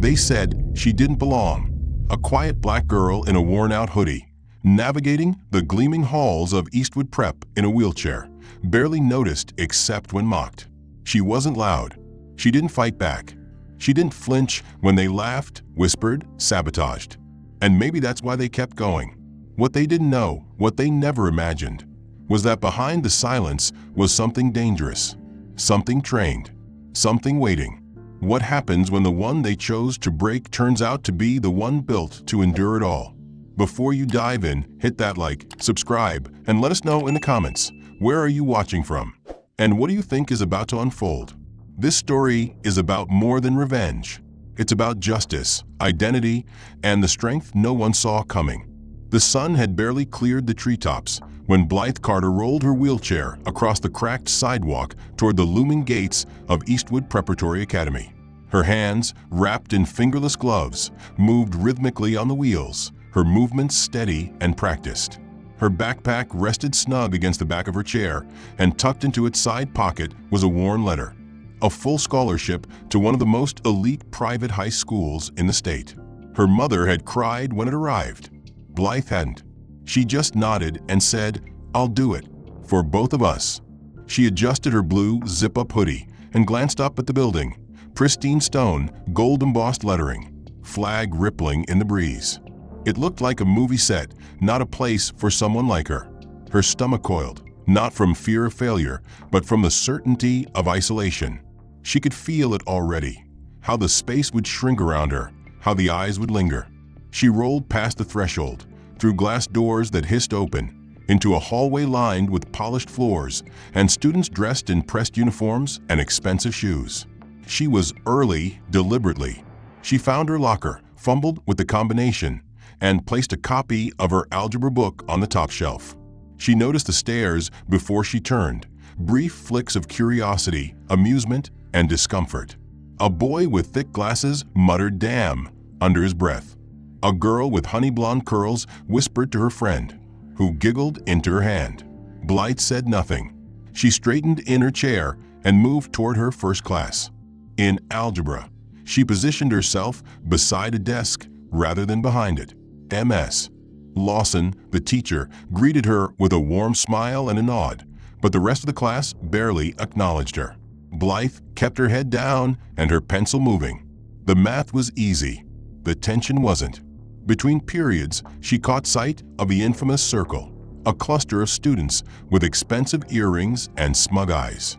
They said she didn't belong. A quiet black girl in a worn-out hoodie, navigating the gleaming halls of Eastwood Prep in a wheelchair, barely noticed except when mocked. She wasn't loud. She didn't fight back. She didn't flinch when they laughed, whispered, sabotaged. And maybe that's why they kept going. What they didn't know, what they never imagined, was that behind the silence was something dangerous, something trained, something waiting. What happens when the one they chose to break turns out to be the one built to endure it all? Before you dive in, hit that like, subscribe, and let us know in the comments, where are you watching from? And what do you think is about to unfold? This story is about more than revenge. It's about justice, identity, and the strength no one saw coming. The sun had barely cleared the treetops when Blythe Carter rolled her wheelchair across the cracked sidewalk toward the looming gates of Eastwood Preparatory Academy. Her hands, wrapped in fingerless gloves, moved rhythmically on the wheels, her movements steady and practiced. Her backpack rested snug against the back of her chair, and tucked into its side pocket was a worn letter. A full scholarship to one of the most elite private high schools in the state. Her mother had cried when it arrived. Blythe hadn't. She just nodded and said, "I'll do it, for both of us." She adjusted her blue zip-up hoodie and glanced up at the building. Pristine stone, gold-embossed lettering, flag rippling in the breeze. It looked like a movie set, not a place for someone like her. Her stomach coiled, not from fear of failure, but from the certainty of isolation. She could feel it already, how the space would shrink around her, how the eyes would linger. She rolled past the threshold, through glass doors that hissed open, into a hallway lined with polished floors and students dressed in pressed uniforms and expensive shoes. She was early deliberately. She found her locker, fumbled with the combination, and placed a copy of her algebra book on the top shelf. She noticed the stares before she turned, brief flicks of curiosity, amusement, and discomfort. A boy with thick glasses muttered "damn" under his breath. A girl with honey blonde curls whispered to her friend, who giggled into her hand. Blythe said nothing. She straightened in her chair and moved toward her first class. In algebra, she positioned herself beside a desk rather than behind it. MS. Lawson, the teacher, greeted her with a warm smile and a nod, but the rest of the class barely acknowledged her. Blythe kept her head down and her pencil moving. The math was easy. The tension wasn't. Between periods, she caught sight of the infamous circle, a cluster of students with expensive earrings and smug eyes.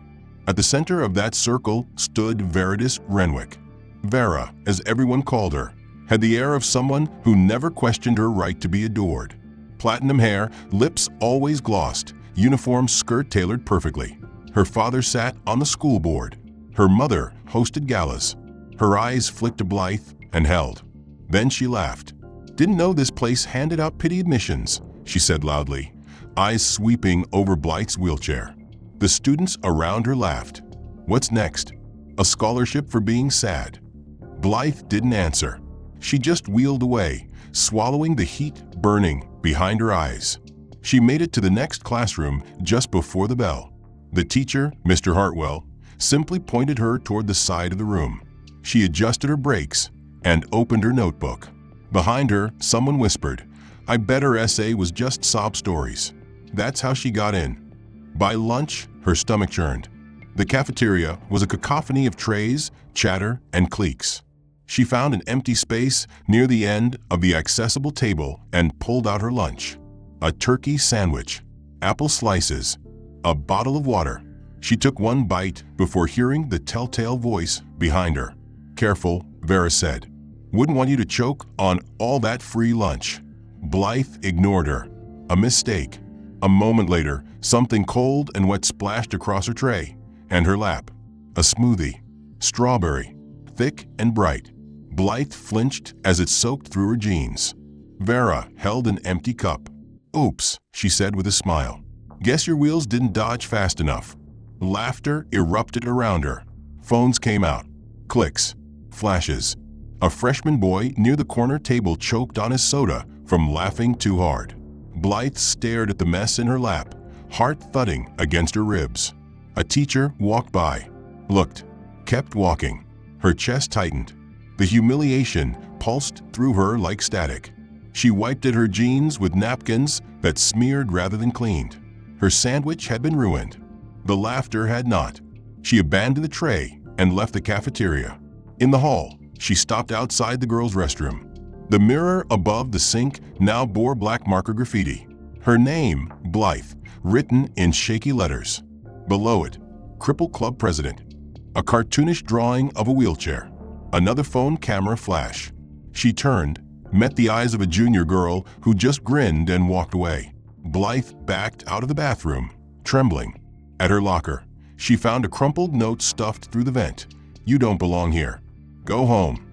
At the center of that circle stood Veritas Renwick. Vera, as everyone called her, had the air of someone who never questioned her right to be adored. Platinum hair, lips always glossed, uniform skirt tailored perfectly. Her father sat on the school board. Her mother hosted galas. Her eyes flicked to Blythe and held. Then she laughed. "Didn't know this place handed out pity admissions," she said loudly, eyes sweeping over Blythe's wheelchair. The students around her laughed. What's next? A scholarship for being sad? Blythe didn't answer. She just wheeled away, swallowing the heat burning behind her eyes. She made it to the next classroom just before the bell. The teacher, Mr. Hartwell, simply pointed her toward the side of the room. She adjusted her brakes and opened her notebook. Behind her, someone whispered, "I bet her essay was just sob stories." That's how she got in. By lunch, her stomach churned. The cafeteria was a cacophony of trays, chatter, and cliques. She found an empty space near the end of the accessible table and pulled out her lunch. A turkey sandwich, apple slices, a bottle of water. She took one bite before hearing the telltale voice behind her. "Careful," Vera said. "Wouldn't want you to choke on all that free lunch." Blythe ignored her. A mistake. A moment later, something cold and wet splashed across her tray and her lap. A smoothie. Strawberry. Thick and bright. Blythe flinched as it soaked through her jeans. Vera held an empty cup. "Oops," she said with a smile. "Guess your wheels didn't dodge fast enough." Laughter erupted around her. Phones came out. Clicks. Flashes. A freshman boy near the corner table choked on his soda from laughing too hard. Blythe stared at the mess in her lap, heart thudding against her ribs. A teacher walked by, looked, kept walking. Her chest tightened. The humiliation pulsed through her like static. She wiped at her jeans with napkins that smeared rather than cleaned. Her sandwich had been ruined. The laughter had not. She abandoned the tray and left the cafeteria. In the hall, she stopped outside the girls' restroom. The mirror above the sink now bore black marker graffiti. Her name, Blythe, written in shaky letters. Below it, Cripple Club President. A cartoonish drawing of a wheelchair. Another phone camera flash. She turned, met the eyes of a junior girl who just grinned and walked away. Blythe backed out of the bathroom, trembling. At her locker, she found a crumpled note stuffed through the vent. "You don't belong here. Go home."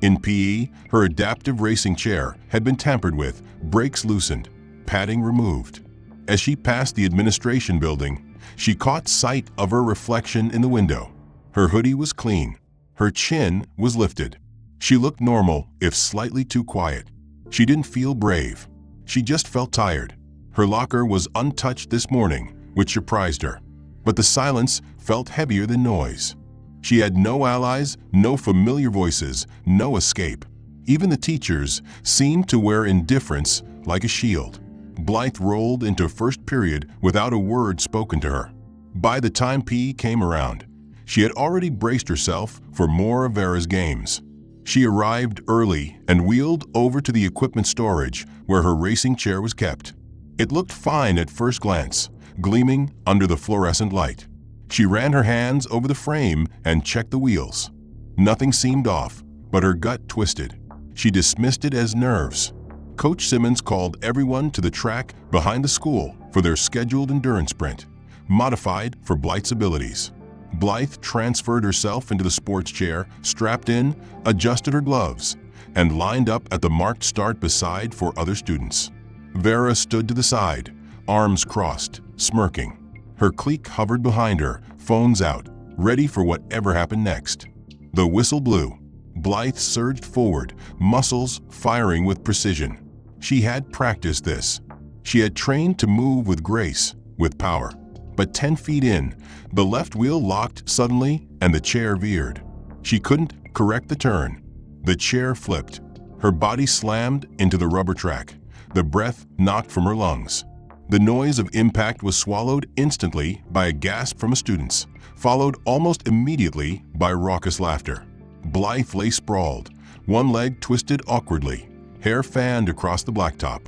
In PE, her adaptive racing chair had been tampered with, brakes loosened, padding removed. As she passed the administration building, she caught sight of her reflection in the window. Her hoodie was clean. Her chin was lifted. She looked normal, if slightly too quiet. She didn't feel brave. She just felt tired. Her locker was untouched this morning, which surprised her. But the silence felt heavier than noise. She had no allies, no familiar voices, no escape. Even the teachers seemed to wear indifference like a shield. Blythe rolled into first period without a word spoken to her. By the time PE came around, she had already braced herself for more of Vera's games. She arrived early and wheeled over to the equipment storage where her racing chair was kept. It looked fine at first glance, gleaming under the fluorescent light. She ran her hands over the frame and checked the wheels. Nothing seemed off, but her gut twisted. She dismissed it as nerves. Coach Simmons called everyone to the track behind the school for their scheduled endurance sprint, modified for Blythe's abilities. Blythe transferred herself into the sports chair, strapped in, adjusted her gloves, and lined up at the marked start beside for other students. Vera stood to the side, arms crossed, smirking. Her clique hovered behind her, phones out, ready for whatever happened next. The whistle blew. Blythe surged forward, muscles firing with precision. She had practiced this. She had trained to move with grace, with power. But 10 feet in, the left wheel locked suddenly and the chair veered. She couldn't correct the turn. The chair flipped. Her body slammed into the rubber track. The breath knocked from her lungs. The noise of impact was swallowed instantly by a gasp from students, followed almost immediately by raucous laughter. Blythe lay sprawled, one leg twisted awkwardly, hair fanned across the blacktop.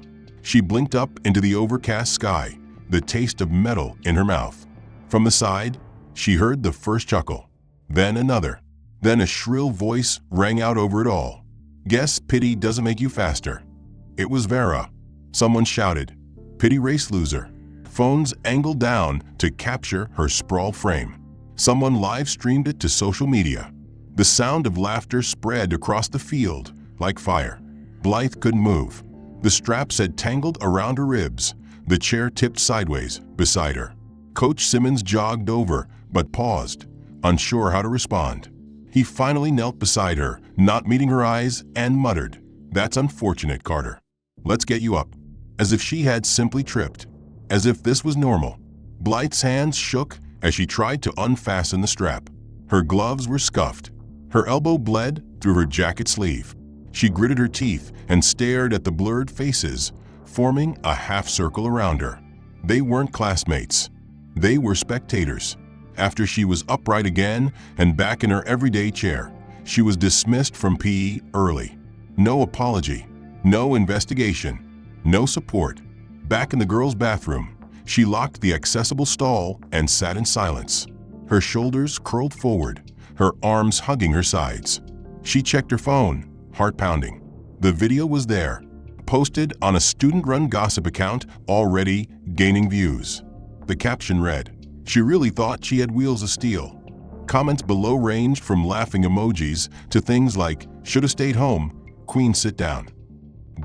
She blinked up into the overcast sky, the taste of metal in her mouth. From the side, she heard the first chuckle, then another. Then a shrill voice rang out over it all. "Guess pity doesn't make you faster." It was Vera. Someone shouted, "Pity race loser." Phones angled down to capture her sprawled frame. Someone live-streamed it to social media. The sound of laughter spread across the field like fire. Blythe couldn't move. The straps had tangled around her ribs. The chair tipped sideways beside her. Coach Simmons jogged over, but paused, unsure how to respond. He finally knelt beside her, not meeting her eyes, and muttered, "That's unfortunate, Carter. Let's get you up." As if she had simply tripped. As if this was normal. Blythe's hands shook as she tried to unfasten the strap. Her gloves were scuffed. Her elbow bled through her jacket sleeve. She gritted her teeth and stared at the blurred faces, forming a half circle around her. They weren't classmates. They were spectators. After she was upright again and back in her everyday chair, she was dismissed from PE early. No apology, no investigation, no support. Back in the girls' bathroom, she locked the accessible stall and sat in silence. Her shoulders curled forward, her arms hugging her sides. She checked her phone, heart pounding. The video was there, posted on a student-run gossip account already gaining views. The caption read, "She really thought she had wheels of steel." Comments below ranged from laughing emojis to things like, "Should've stayed home, Queen sit down."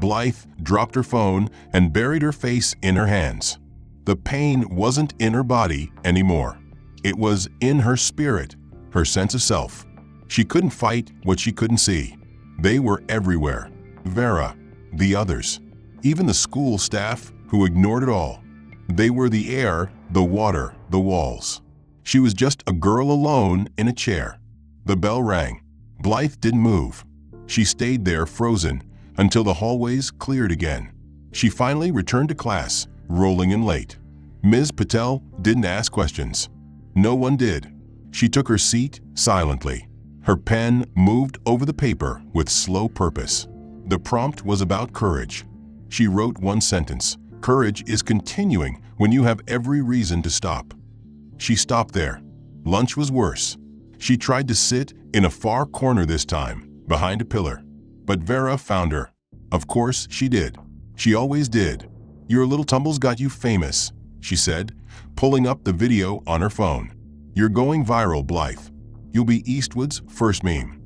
Blythe dropped her phone and buried her face in her hands. The pain wasn't in her body anymore. It was in her spirit, her sense of self. She couldn't fight what she couldn't see. They were everywhere. Vera, the others, even the school staff who ignored it all. They were the air, the water, the walls. She was just a girl alone in a chair. The bell rang. Blythe didn't move. She stayed there frozen until the hallways cleared again. She finally returned to class, rolling in late. Ms. Patel didn't ask questions. No one did. She took her seat silently. Her pen moved over the paper with slow purpose. The prompt was about courage. She wrote one sentence: "Courage is continuing when you have every reason to stop." She stopped there. Lunch was worse. She tried to sit in a far corner this time, behind a pillar. But Vera found her. Of course she did. She always did. "Your little tumbles got you famous," she said, pulling up the video on her phone. "You're going viral, Blythe. You'll be Eastwood's first meme."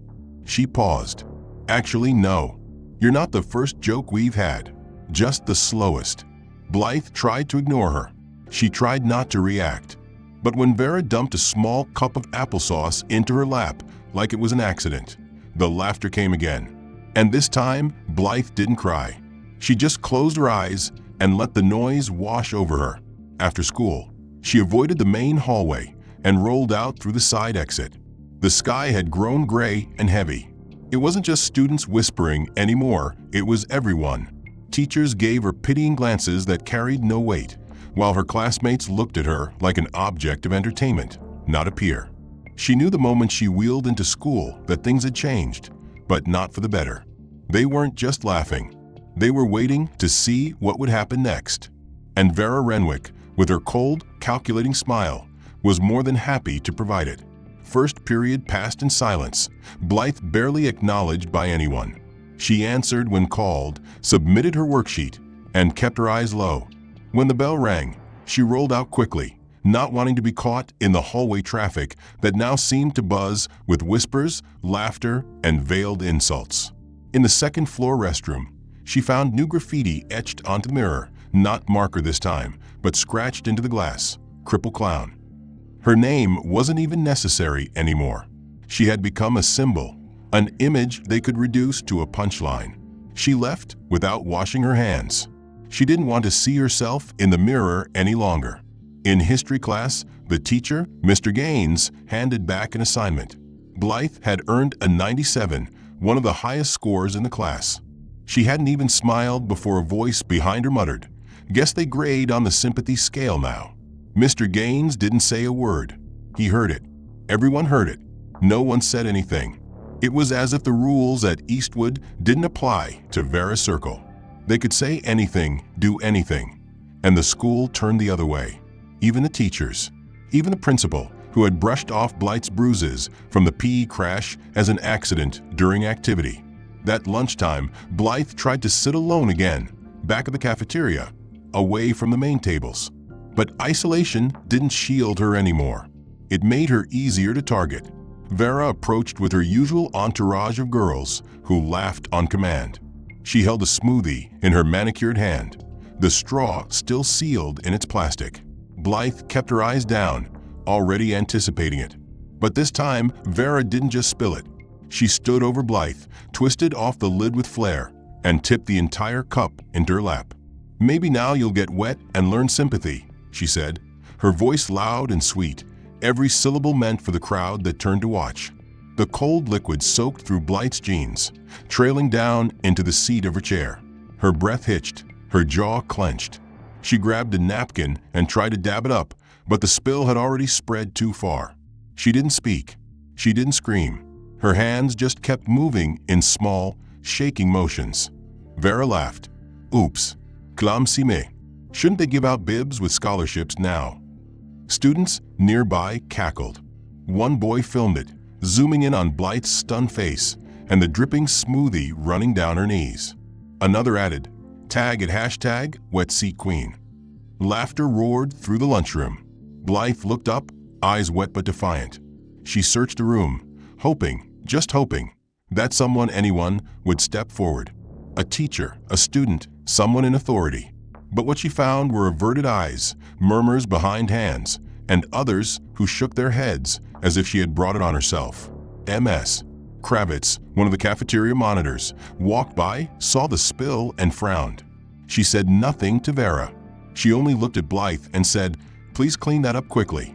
She paused. "Actually, no. You're not the first joke we've had. Just the slowest." Blythe tried to ignore her. She tried not to react. But when Vera dumped a small cup of applesauce into her lap like it was an accident, the laughter came again. And this time, Blythe didn't cry. She just closed her eyes and let the noise wash over her. After school, she avoided the main hallway and rolled out through the side exit. The sky had grown gray and heavy. It wasn't just students whispering anymore, it was everyone. Teachers gave her pitying glances that carried no weight, while her classmates looked at her like an object of entertainment, not a peer. She knew the moment she wheeled into school that things had changed, but not for the better. They weren't just laughing. They were waiting to see what would happen next. And Vera Renwick, with her cold, calculating smile, was more than happy to provide it. First period passed in silence, Blythe barely acknowledged by anyone. She answered when called, submitted her worksheet, and kept her eyes low. When the bell rang, she rolled out quickly, not wanting to be caught in the hallway traffic that now seemed to buzz with whispers, laughter, and veiled insults. In the second-floor restroom, she found new graffiti etched onto the mirror, not marker this time, but scratched into the glass: "Cripple Clown." Her name wasn't even necessary anymore. She had become a symbol, an image they could reduce to a punchline. She left without washing her hands. She didn't want to see herself in the mirror any longer. In history class, the teacher, Mr. Gaines, handed back an assignment. Blythe had earned a 97, one of the highest scores in the class. She hadn't even smiled before a voice behind her muttered, "Guess they grade on the sympathy scale now." Mr. Gaines didn't say a word. He heard it. Everyone heard it. No one said anything. It was as if the rules at Eastwood didn't apply to Vera Circle. They could say anything, do anything, and the school turned the other way. Even the teachers, even the principal, who had brushed off Blythe's bruises from the PE crash as an accident during activity. That lunchtime, Blythe tried to sit alone again, back of the cafeteria, away from the main tables. But isolation didn't shield her anymore. It made her easier to target. Vera approached with her usual entourage of girls who laughed on command. She held a smoothie in her manicured hand, the straw still sealed in its plastic. Blythe kept her eyes down, already anticipating it. But this time, Vera didn't just spill it. She stood over Blythe, twisted off the lid with flair, and tipped the entire cup into her lap. "Maybe now you'll get wet and learn sympathy," she said, her voice loud and sweet, every syllable meant for the crowd that turned to watch. The cold liquid soaked through Blythe's jeans, trailing down into the seat of her chair. Her breath hitched, her jaw clenched. She grabbed a napkin and tried to dab it up, but the spill had already spread too far. She didn't speak. She didn't scream. Her hands just kept moving in small, shaking motions. Vera laughed. "Oops, clumsy me. Shouldn't they give out bibs with scholarships now?" Students nearby cackled. One boy filmed it, zooming in on Blythe's stunned face and the dripping smoothie running down her knees. Another added, "Tag at #WetSeatQueen." Laughter roared through the lunchroom. Blythe looked up, eyes wet but defiant. She searched the room, hoping, just hoping, that anyone would step forward. A teacher, a student, someone in authority. But what she found were averted eyes, murmurs behind hands, and others who shook their heads as if she had brought it on herself. Ms. Kravitz, one of the cafeteria monitors, walked by, saw the spill, and frowned. She said nothing to Vera. She only looked at Blythe and said, "Please clean that up quickly."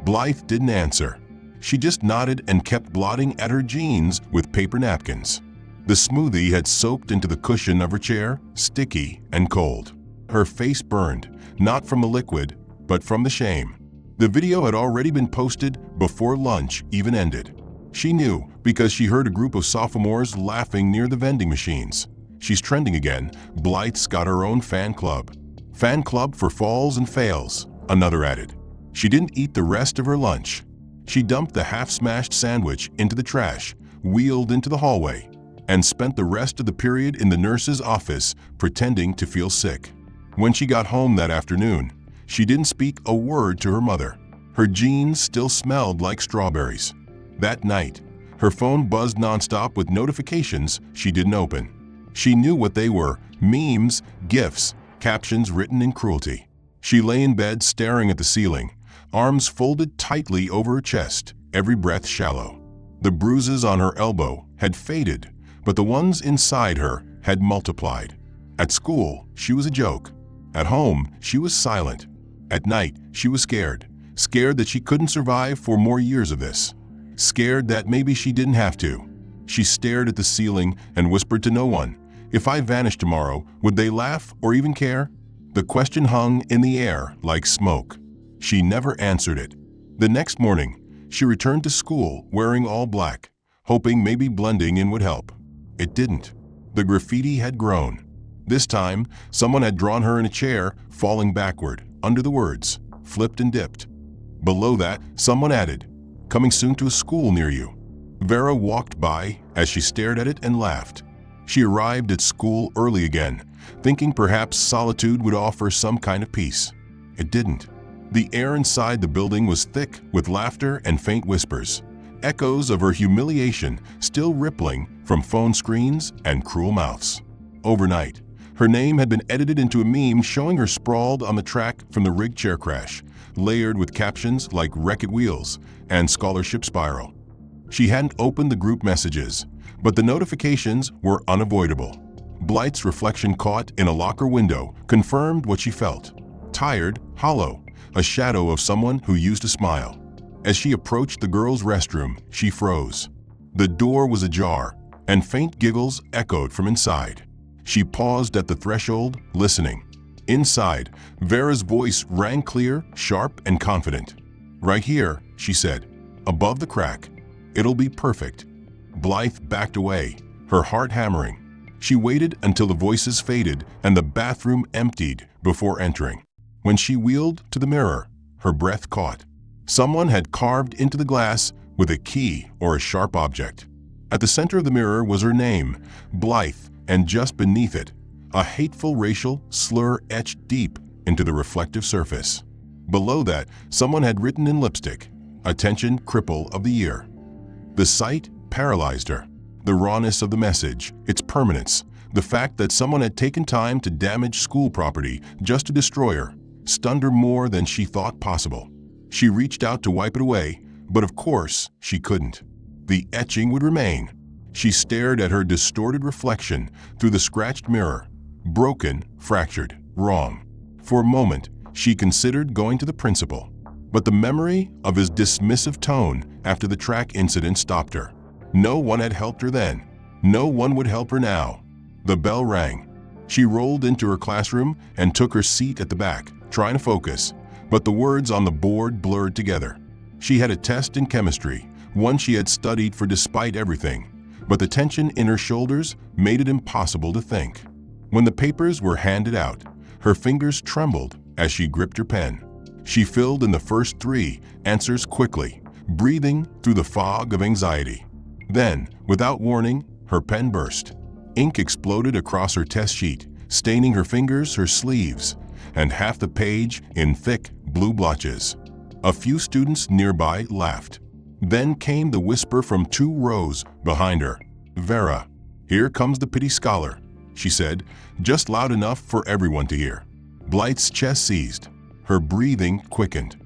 Blythe didn't answer. She just nodded and kept blotting at her jeans with paper napkins. The smoothie had soaked into the cushion of her chair, sticky and cold. Her face burned, not from the liquid, but from the shame. The video had already been posted before lunch even ended. She knew because she heard a group of sophomores laughing near the vending machines. She's trending again. Blythe's got her own fan club. Fan club for falls and fails, another added. She didn't eat the rest of her lunch. She dumped the half-smashed sandwich into the trash, wheeled into the hallway, and spent the rest of the period in the nurse's office pretending to feel sick. When she got home that afternoon, she didn't speak a word to her mother. Her jeans still smelled like strawberries. That night, her phone buzzed nonstop with notifications she didn't open. She knew what they were: memes, GIFs, captions written in cruelty. She lay in bed staring at the ceiling, arms folded tightly over her chest, every breath shallow. The bruises on her elbow had faded, but the ones inside her had multiplied. At school, she was a joke. At home, she was silent. At night, she was scared. Scared that she couldn't survive 4 more years of this. Scared that maybe she didn't have to. She stared at the ceiling and whispered to no one, "If I vanished tomorrow, would they laugh or even care?" The question hung in the air like smoke. She never answered it. The next morning, she returned to school wearing all black, hoping maybe blending in would help. It didn't. The graffiti had grown. This time, someone had drawn her in a chair, falling backward, under the words, "Flipped and dipped." Below that, someone added, "Coming soon to a school near you." Vera walked by as she stared at it and laughed. She arrived at school early again, thinking perhaps solitude would offer some kind of peace. It didn't. The air inside the building was thick with laughter and faint whispers, echoes of her humiliation still rippling from phone screens and cruel mouths. Overnight, her name had been edited into a meme showing her sprawled on the track from the rigged chair crash, layered with captions like "Wreck-It Wheels" and "Scholarship Spiral." She hadn't opened the group messages, but the notifications were unavoidable. Blythe's reflection caught in a locker window confirmed what she felt. Tired, hollow, a shadow of someone who used to smile. As she approached the girls' restroom, she froze. The door was ajar, and faint giggles echoed from inside. She paused at the threshold, listening. Inside, Vera's voice rang clear, sharp, and confident. "Right here," she said, "above the crack. It'll be perfect." Blythe backed away, her heart hammering. She waited until the voices faded and the bathroom emptied before entering. When she wheeled to the mirror, her breath caught. Someone had carved into the glass with a key or a sharp object. At the center of the mirror was her name, Blythe, and just beneath it, a hateful racial slur etched deep into the reflective surface. Below that, someone had written in lipstick, "Attention Cripple of the Year." The sight paralyzed her. The rawness of the message, its permanence, the fact that someone had taken time to damage school property just to destroy her, stunned her more than she thought possible. She reached out to wipe it away, but of course she couldn't. The etching would remain. She stared at her distorted reflection through the scratched mirror. Broken, fractured, wrong. For a moment, she considered going to the principal, but the memory of his dismissive tone after the track incident stopped her. No one had helped her then. No one would help her now. The bell rang. She rolled into her classroom and took her seat at the back, trying to focus, but the words on the board blurred together. She had a test in chemistry, one she had studied for despite everything, but the tension in her shoulders made it impossible to think. When the papers were handed out, her fingers trembled as she gripped her pen. She filled in the first 3 answers quickly, breathing through the fog of anxiety. Then, without warning, her pen burst. Ink exploded across her test sheet, staining her fingers, her sleeves, and half the page in thick blue blotches. A few students nearby laughed. Then came the whisper from 2 rows behind her. "Vera, here comes the pity scholar," she said, just loud enough for everyone to hear. Blythe's chest seized. Her breathing quickened.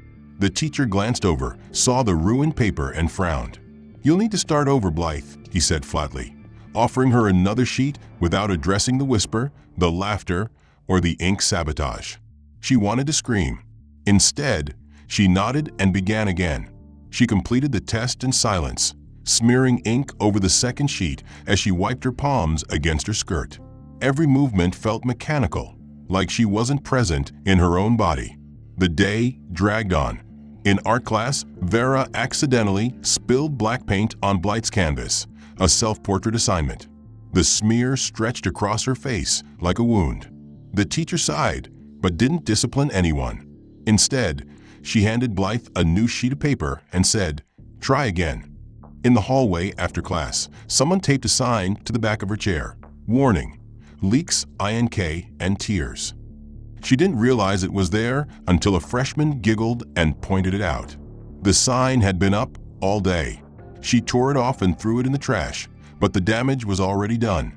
The teacher glanced over, saw the ruined paper, and frowned. "You'll need to start over, Blythe," he said flatly, offering her another sheet without addressing the whisper, the laughter, or the ink sabotage. She wanted to scream. Instead, she nodded and began again. She completed the test in silence, smearing ink over the second sheet as she wiped her palms against her skirt. Every movement felt mechanical, like she wasn't present in her own body. The day dragged on. In art class, Vera accidentally spilled black paint on Blythe's canvas, a self-portrait assignment. The smear stretched across her face like a wound. The teacher sighed, but didn't discipline anyone. Instead, she handed Blythe a new sheet of paper and said, "Try again." In the hallway after class, someone taped a sign to the back of her chair. Warning: leaks, INK, and tears. She didn't realize it was there until a freshman giggled and pointed it out. The sign had been up all day. She tore it off and threw it in the trash, but the damage was already done.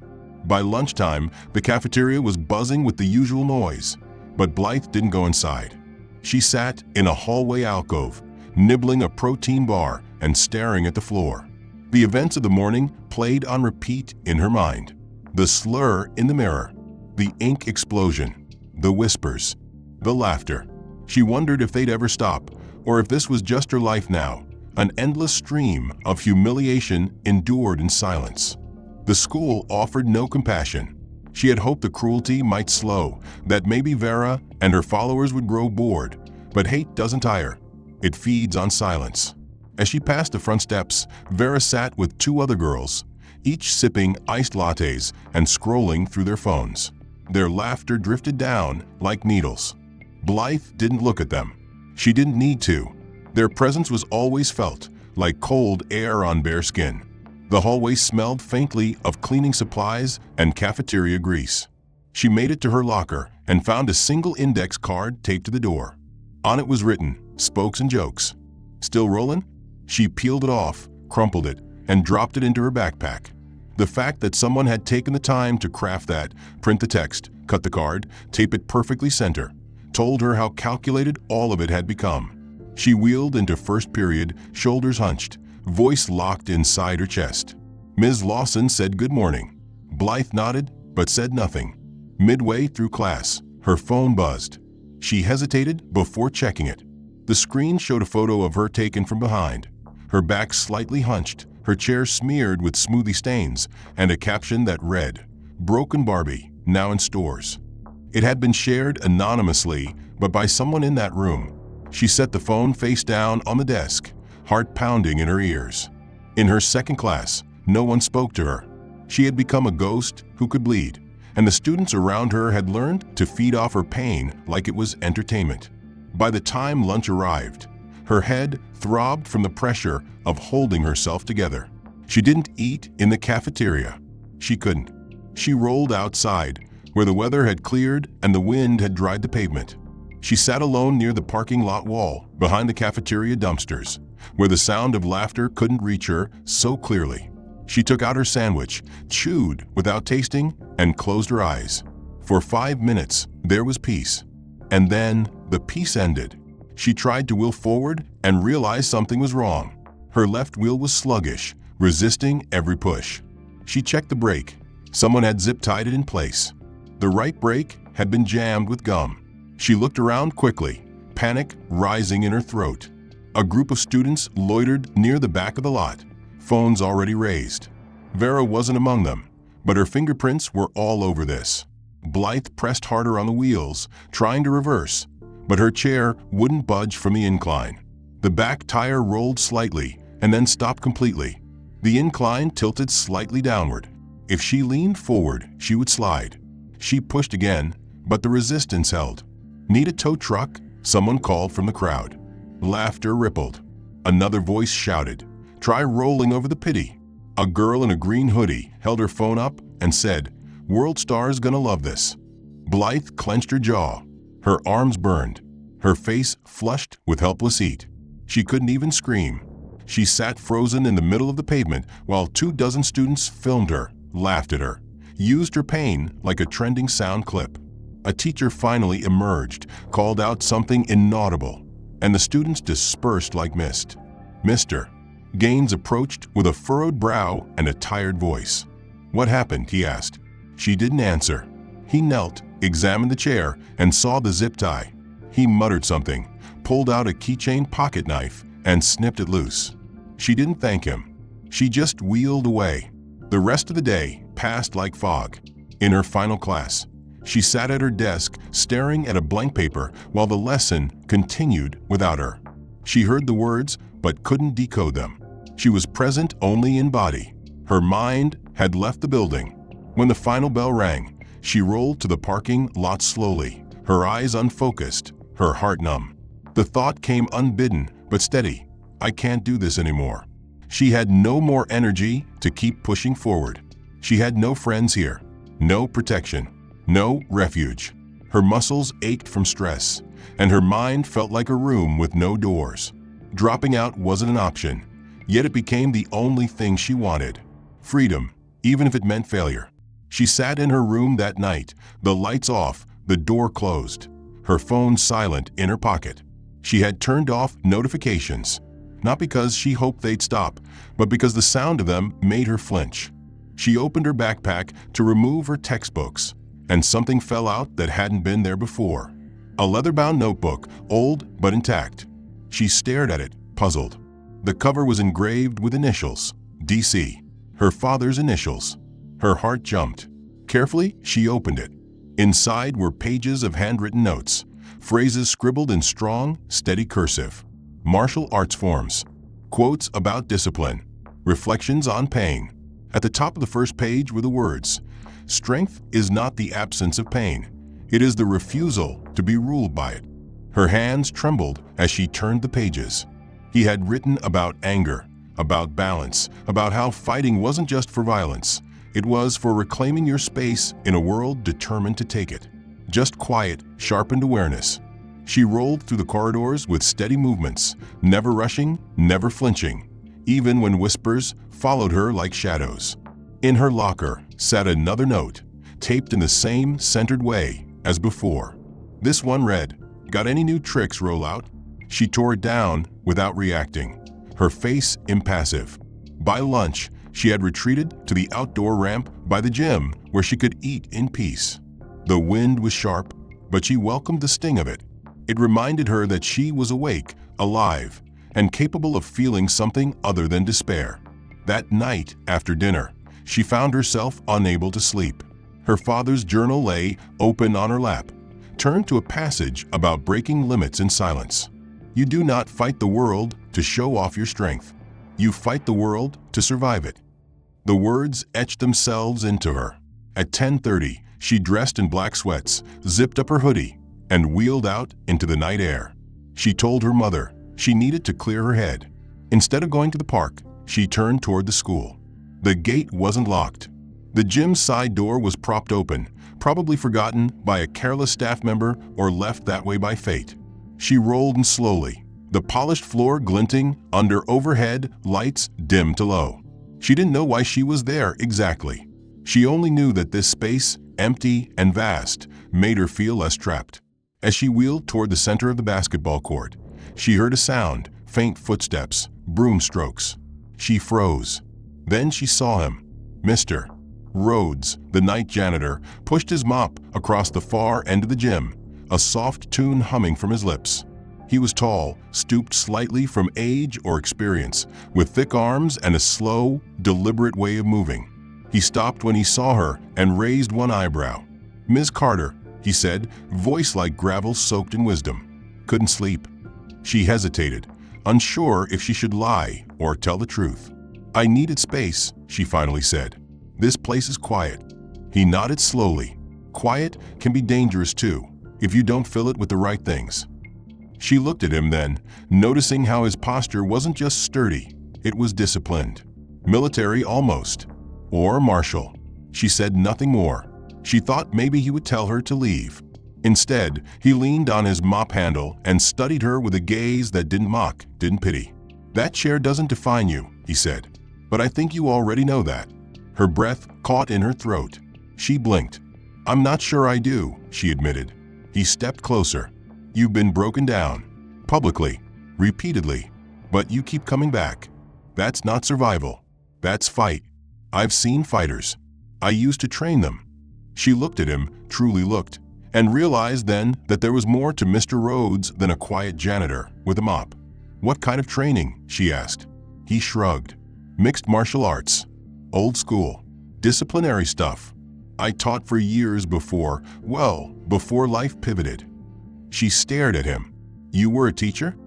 By lunchtime, the cafeteria was buzzing with the usual noise, but Blythe didn't go inside. She sat in a hallway alcove, nibbling a protein bar and staring at the floor. The events of the morning played on repeat in her mind. The slur in the mirror, the ink explosion, the whispers, the laughter. She wondered if they'd ever stop, or if this was just her life now, an endless stream of humiliation endured in silence. The school offered no compassion. She had hoped the cruelty might slow, that maybe Vera and her followers would grow bored, but hate doesn't tire. It feeds on silence. As she passed the front steps, Vera sat with two other girls, each sipping iced lattes and scrolling through their phones. Their laughter drifted down like needles. Blythe didn't look at them. She didn't need to. Their presence was always felt, like cold air on bare skin. The hallway smelled faintly of cleaning supplies and cafeteria grease. She made it to her locker and found a single index card taped to the door. On it was written, "Spokes and jokes." Still rolling? She peeled it off, crumpled it, and dropped it into her backpack. The fact that someone had taken the time to craft that, print the text, cut the card, tape it perfectly center, told her how calculated all of it had become. She wheeled into first period, shoulders hunched, voice locked inside her chest. Ms. Lawson said good morning. Blythe nodded, but said nothing. Midway through class, her phone buzzed. She hesitated before checking it. The screen showed a photo of her taken from behind, her back slightly hunched, her chair smeared with smoothie stains, and a caption that read, "Broken Barbie, now in stores." It had been shared anonymously, but by someone in that room. She set the phone face down on the desk, heart pounding in her ears. In her second class, no one spoke to her. She had become a ghost who could bleed, and the students around her had learned to feed off her pain like it was entertainment. By the time lunch arrived, her head throbbed from the pressure of holding herself together. She didn't eat in the cafeteria. She couldn't. She rolled outside, where the weather had cleared and the wind had dried the pavement. She sat alone near the parking lot wall, behind the cafeteria dumpsters, where the sound of laughter couldn't reach her so clearly. She took out her sandwich, chewed without tasting, and closed her eyes. For 5 minutes, there was peace. And then, the peace ended. She tried to wheel forward and realized something was wrong. Her left wheel was sluggish, resisting every push. She checked the brake. Someone had zip-tied it in place. The right brake had been jammed with gum. She looked around quickly, panic rising in her throat. A group of students loitered near the back of the lot, phones already raised. Vera wasn't among them, but her fingerprints were all over this. Blythe pressed harder on the wheels, trying to reverse, but her chair wouldn't budge from the incline. The back tire rolled slightly and then stopped completely. The incline tilted slightly downward. If she leaned forward, she would slide. She pushed again, but the resistance held. "Need a tow truck?" someone called from the crowd. Laughter rippled. Another voice shouted, "Try rolling over the pity." A girl in a green hoodie held her phone up and said, "World Star's gonna love this." Blythe clenched her jaw. Her arms burned. Her face flushed with helpless heat. She couldn't even scream. She sat frozen in the middle of the pavement while 24 students filmed her, laughed at her, used her pain like a trending sound clip. A teacher finally emerged, called out something inaudible, and the students dispersed like mist. "Mister." Gaines approached with a furrowed brow and a tired voice. "What happened?" he asked. She didn't answer. He knelt, examined the chair, and saw the zip tie. He muttered something, pulled out a keychain pocket knife, and snipped it loose. She didn't thank him. She just wheeled away. The rest of the day passed like fog. In her final class, she sat at her desk staring at a blank paper while the lesson continued without her. She heard the words but couldn't decode them. She was present only in body. Her mind had left the building. When the final bell rang, she rolled to the parking lot slowly, her eyes unfocused, her heart numb. The thought came unbidden but steady. I can't do this anymore. She had no more energy to keep pushing forward. She had no friends here, no protection, no refuge. Her muscles ached from stress, and her mind felt like a room with no doors. Dropping out wasn't an option, yet it became the only thing she wanted. Freedom, even if it meant failure. She sat in her room that night, the lights off, the door closed, her phone silent in her pocket. She had turned off notifications, not because she hoped they'd stop, but because the sound of them made her flinch. She opened her backpack to remove her textbooks, and something fell out that hadn't been there before. A leather-bound notebook, old but intact. She stared at it, puzzled. The cover was engraved with initials, DC, her father's initials. Her heart jumped. Carefully, she opened it. Inside were pages of handwritten notes, phrases scribbled in strong, steady cursive, martial arts forms, quotes about discipline, reflections on pain. At the top of the first page were the words, "Strength is not the absence of pain. It is the refusal to be ruled by it." Her hands trembled as she turned the pages. He had written about anger, about balance, about how fighting wasn't just for violence. It was for reclaiming your space in a world determined to take it. Just quiet, sharpened awareness. She rolled through the corridors with steady movements, never rushing, never flinching, even when whispers followed her like shadows. In her locker sat another note, taped in the same centered way as before. This one read, "Got any new tricks, roll out?" She tore it down without reacting, her face impassive. By lunch, she had retreated to the outdoor ramp by the gym where she could eat in peace. The wind was sharp, but she welcomed the sting of it. It reminded her that she was awake, alive, and capable of feeling something other than despair. That night, after dinner, she found herself unable to sleep. Her father's journal lay open on her lap, turned to a passage about breaking limits in silence. You do not fight the world to show off your strength. You fight the world to survive it. The words etched themselves into her. At 10:30, she dressed in black sweats, zipped up her hoodie, and wheeled out into the night air. She told her mother she needed to clear her head. Instead of going to the park, she turned toward the school. The gate wasn't locked. The gym's side door was propped open, probably forgotten by a careless staff member or left that way by fate. She rolled in slowly, the polished floor glinting under overhead lights dim to low. She didn't know why she was there exactly. She only knew that this space, empty and vast, made her feel less trapped. As she wheeled toward the center of the basketball court, she heard a sound, faint footsteps, broom strokes. She froze. Then she saw him. Mr. Rhodes, the night janitor, pushed his mop across the far end of the gym, a soft tune humming from his lips. He was tall, stooped slightly from age or experience, with thick arms and a slow, deliberate way of moving. He stopped when he saw her and raised one eyebrow. "Ms. Carter," he said, voice like gravel soaked in wisdom. "Couldn't sleep." She hesitated, unsure if she should lie or tell the truth. "I needed space," she finally said. "This place is quiet." He nodded slowly. Quiet can be dangerous too, if you don't fill it with the right things. She looked at him then, noticing how his posture wasn't just sturdy, it was disciplined. Military almost. Or martial. She said nothing more. She thought maybe he would tell her to leave. Instead, he leaned on his mop handle and studied her with a gaze that didn't mock, didn't pity. "That chair doesn't define you," he said. "But I think you already know that." Her breath caught in her throat. She blinked. "I'm not sure I do," she admitted. He stepped closer. "You've been broken down. Publicly. Repeatedly. But you keep coming back. That's not survival. That's fight. I've seen fighters. I used to train them." She looked at him, truly looked, and realized then that there was more to Mr. Rhodes than a quiet janitor with a mop. "What kind of training?" she asked. He shrugged. Mixed martial arts. Old school. Disciplinary stuff. I taught for years before life pivoted. She stared at him. You were a teacher?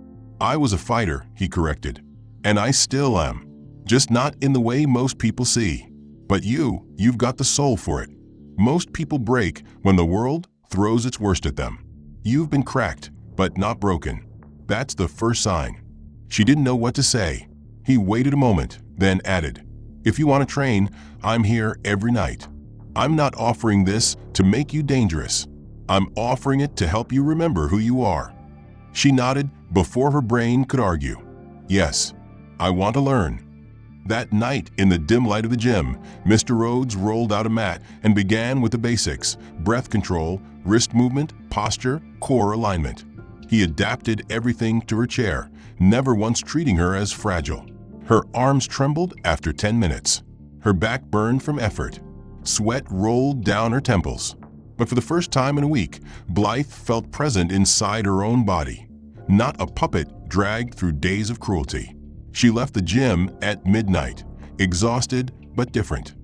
I was a fighter, he corrected. And I still am. Just not in the way most people see. But you've got the soul for it. Most people break when the world throws its worst at them. You've been cracked, but not broken. That's the first sign. She didn't know what to say. He waited a moment, then added, If you want to train, I'm here every night. I'm not offering this to make you dangerous. I'm offering it to help you remember who you are. She nodded before her brain could argue. Yes, I want to learn. That night, in the dim light of the gym, Mr. Rhodes rolled out a mat and began with the basics: breath control, wrist movement, posture, core alignment. He adapted everything to her chair, never once treating her as fragile. Her arms trembled after 10 minutes. Her back burned from effort. Sweat rolled down her temples. But for the first time in a week, Blythe felt present inside her own body, not a puppet dragged through days of cruelty. She left the gym at midnight, exhausted but different.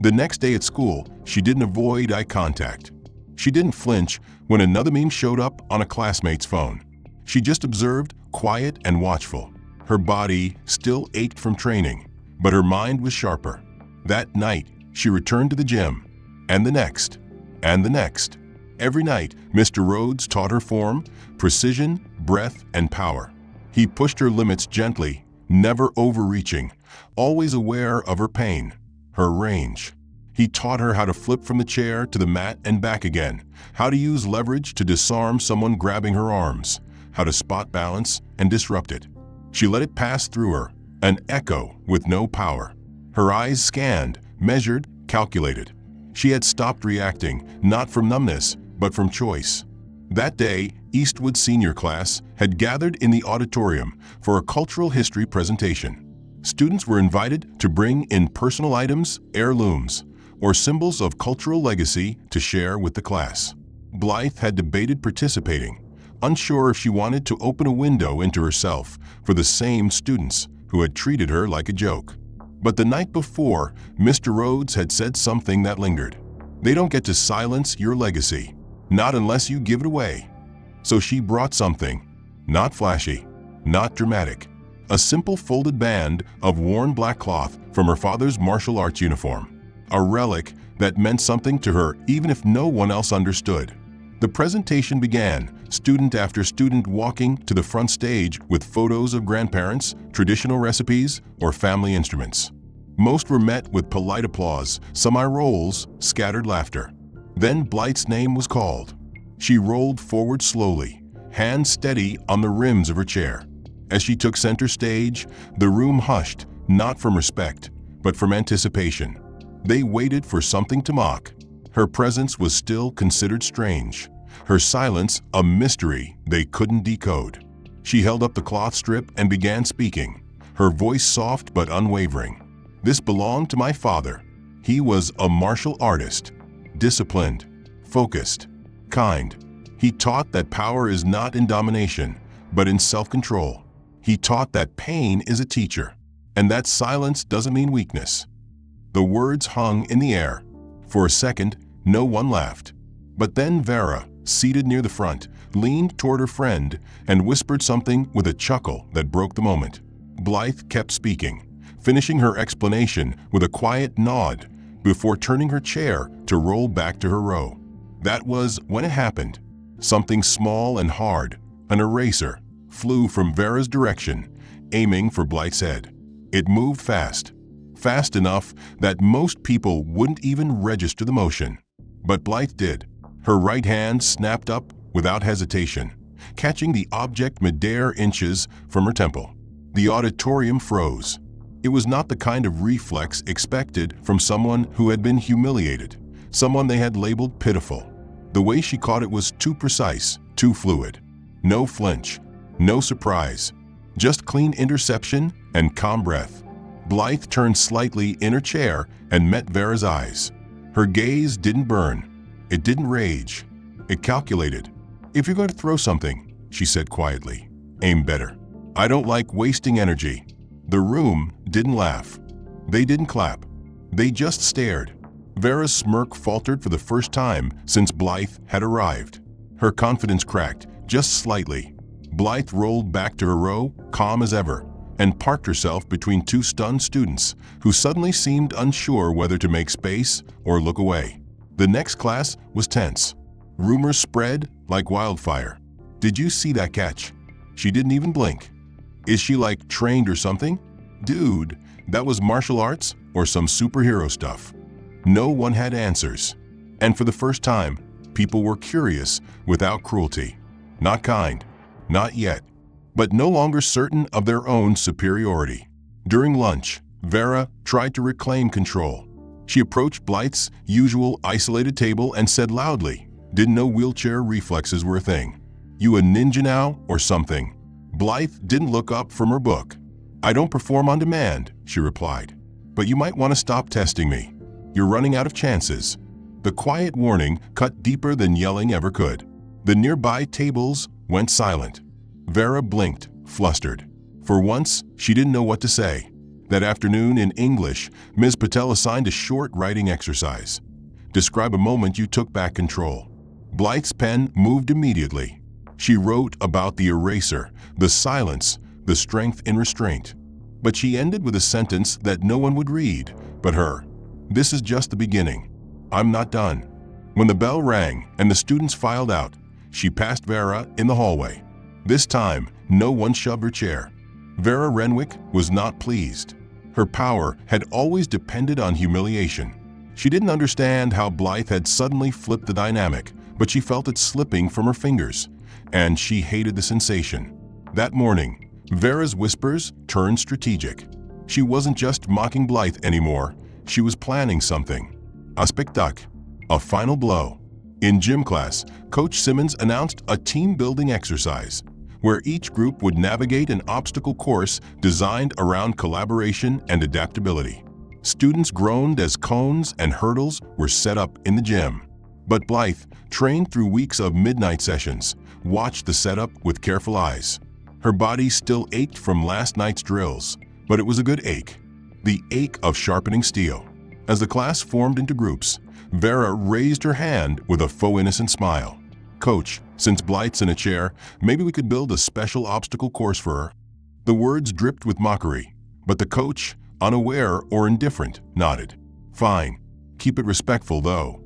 The next day at school, she didn't avoid eye contact. She didn't flinch when another meme showed up on a classmate's phone. She just observed, quiet and watchful. Her body still ached from training, but her mind was sharper. That night, she returned to the gym, and the next, and the next. Every night, Mr. Rhodes taught her form, precision, breath, and power. He pushed her limits gently, never overreaching, always aware of her pain, her range. He taught her how to flip from the chair to the mat and back again, how to use leverage to disarm someone grabbing her arms, how to spot balance and disrupt it. She let it pass through her, an echo with no power. Her eyes scanned, measured, calculated. She had stopped reacting, not from numbness, but from choice. That day, Eastwood's senior class had gathered in the auditorium for a cultural history presentation. Students were invited to bring in personal items, heirlooms, or symbols of cultural legacy to share with the class. Blythe had debated participating, unsure if she wanted to open a window into herself for the same students who had treated her like a joke. But the night before, Mr. Rhodes had said something that lingered. They don't get to silence your legacy, not unless you give it away. So she brought something, not flashy, not dramatic, a simple folded band of worn black cloth from her father's martial arts uniform, a relic that meant something to her even if no one else understood. The presentation began, student after student walking to the front stage with photos of grandparents, traditional recipes, or family instruments. Most were met with polite applause, some eye rolls, scattered laughter. Then Blythe's name was called. She rolled forward slowly, hands steady on the rims of her chair. As she took center stage, the room hushed, not from respect, but from anticipation. They waited for something to mock. Her presence was still considered strange, her silence a mystery they couldn't decode. She held up the cloth strip and began speaking, her voice soft but unwavering. This belonged to my father. He was a martial artist, disciplined, focused, kind. He taught that power is not in domination, but in self-control. He taught that pain is a teacher, and that silence doesn't mean weakness. The words hung in the air. For a second, no one laughed. But then Vera, seated near the front, leaned toward her friend and whispered something with a chuckle that broke the moment. Blythe kept speaking, finishing her explanation with a quiet nod before turning her chair to roll back to her row. That was when it happened. Something small and hard, an eraser, flew from Vera's direction, aiming for Blythe's head. It moved fast, fast enough that most people wouldn't even register the motion. But Blythe did. Her right hand snapped up without hesitation, catching the object midair inches from her temple. The auditorium froze. It was not the kind of reflex expected from someone who had been humiliated, someone they had labeled pitiful. The way she caught it was too precise, too fluid. No flinch, no surprise, just clean interception and calm breath. Blythe turned slightly in her chair and met Vera's eyes. Her gaze didn't burn. It didn't rage. It calculated. If you're going to throw something, she said quietly, aim better. I don't like wasting energy. The room didn't laugh. They didn't clap. They just stared. Vera's smirk faltered for the first time since Blythe had arrived. Her confidence cracked, just slightly. Blythe rolled back to her row, calm as ever, and parked herself between two stunned students who suddenly seemed unsure whether to make space or look away. The next class was tense. Rumors spread like wildfire. "Did you see that catch? She didn't even blink. Is she like trained or something? Dude, that was martial arts or some superhero stuff." No one had answers. And for the first time, people were curious without cruelty. Not kind. Not yet. But no longer certain of their own superiority. During lunch, Vera tried to reclaim control. She approached Blythe's usual isolated table and said loudly, "Didn't know wheelchair reflexes were a thing. You a ninja now or something?" Blythe didn't look up from her book. "I don't perform on demand," she replied. "But you might want to stop testing me. You're running out of chances." The quiet warning cut deeper than yelling ever could. The nearby tables went silent. Vera blinked, flustered. For once, she didn't know what to say. That afternoon in English, Ms. Patel assigned a short writing exercise. Describe a moment you took back control. Blythe's pen moved immediately. She wrote about the eraser, the silence, the strength in restraint. But she ended with a sentence that no one would read but her. "This is just the beginning. I'm not done." When the bell rang and the students filed out, she passed Vera in the hallway. This time, no one shoved her chair. Vera Renwick was not pleased. Her power had always depended on humiliation. She didn't understand how Blythe had suddenly flipped the dynamic, but she felt it slipping from her fingers, and she hated the sensation. That morning, Vera's whispers turned strategic. She wasn't just mocking Blythe anymore. She was planning something. A spectacle. A final blow. In gym class, Coach Simmons announced a team-building exercise, where each group would navigate an obstacle course designed around collaboration and adaptability. Students groaned as cones and hurdles were set up in the gym. But Blythe, trained through weeks of midnight sessions, watched the setup with careful eyes. Her body still ached from last night's drills, but it was a good ache. The ache of sharpening steel. As the class formed into groups, Vera raised her hand with a faux innocent smile. "Coach, since Blythe's in a chair, maybe we could build a special obstacle course for her." The words dripped with mockery, but the coach, unaware or indifferent, nodded. "Fine. Keep it respectful, though."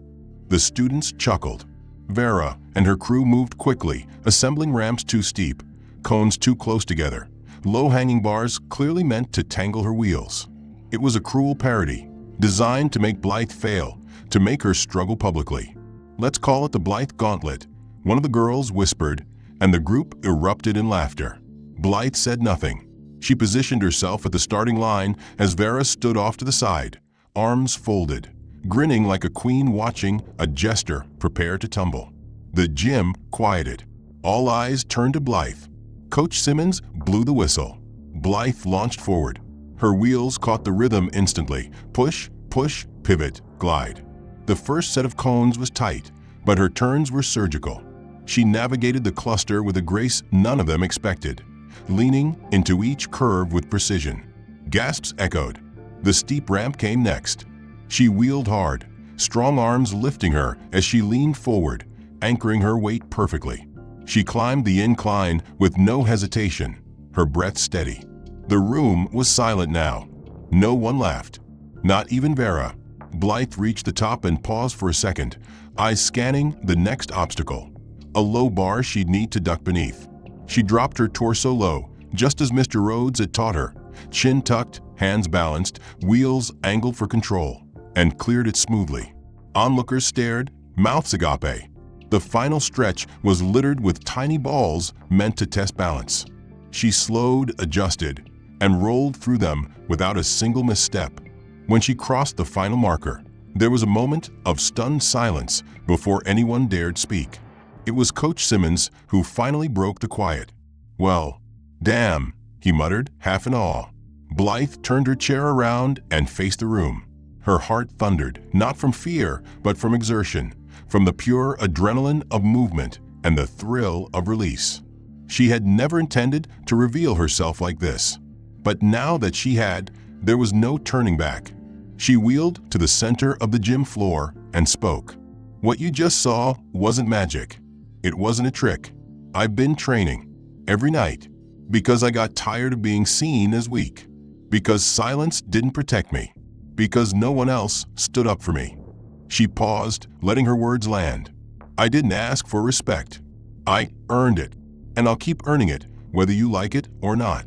The students chuckled. Vera and her crew moved quickly, assembling ramps too steep, cones too close together, low-hanging bars clearly meant to tangle her wheels. It was a cruel parody, designed to make Blythe fail, to make her struggle publicly. "Let's call it the Blythe Gauntlet," one of the girls whispered, and the group erupted in laughter. Blythe said nothing. She positioned herself at the starting line as Vera stood off to the side, arms folded, grinning like a queen watching a jester prepare to tumble. The gym quieted. All eyes turned to Blythe. Coach Simmons blew the whistle. Blythe launched forward. Her wheels caught the rhythm instantly. Push, push, pivot, glide. The first set of cones was tight, but her turns were surgical. She navigated the cluster with a grace none of them expected, leaning into each curve with precision. Gasps echoed. The steep ramp came next. She wheeled hard, strong arms lifting her as she leaned forward, anchoring her weight perfectly. She climbed the incline with no hesitation, her breath steady. The room was silent now. No one laughed. Not even Vera. Blythe reached the top and paused for a second, eyes scanning the next obstacle. A low bar she'd need to duck beneath. She dropped her torso low, just as Mr. Rhodes had taught her, chin tucked, hands balanced, wheels angled for control, and cleared it smoothly. Onlookers stared, mouths agape. The final stretch was littered with tiny balls meant to test balance. She slowed, adjusted, and rolled through them without a single misstep. When she crossed the final marker, there was a moment of stunned silence before anyone dared speak. It was Coach Simmons who finally broke the quiet. "Well, damn," he muttered, half in awe. Blythe turned her chair around and faced the room. Her heart thundered, not from fear, but from exertion, from the pure adrenaline of movement and the thrill of release. She had never intended to reveal herself like this. But now that she had, There was no turning back. She wheeled to the center of the gym floor and spoke. "What you just saw wasn't magic. It wasn't a trick. I've been training every night because I got tired of being seen as weak, because silence didn't protect me, because no one else stood up for me." She paused, letting her words land. "I didn't ask for respect. I earned it, and I'll keep earning it, whether you like it or not."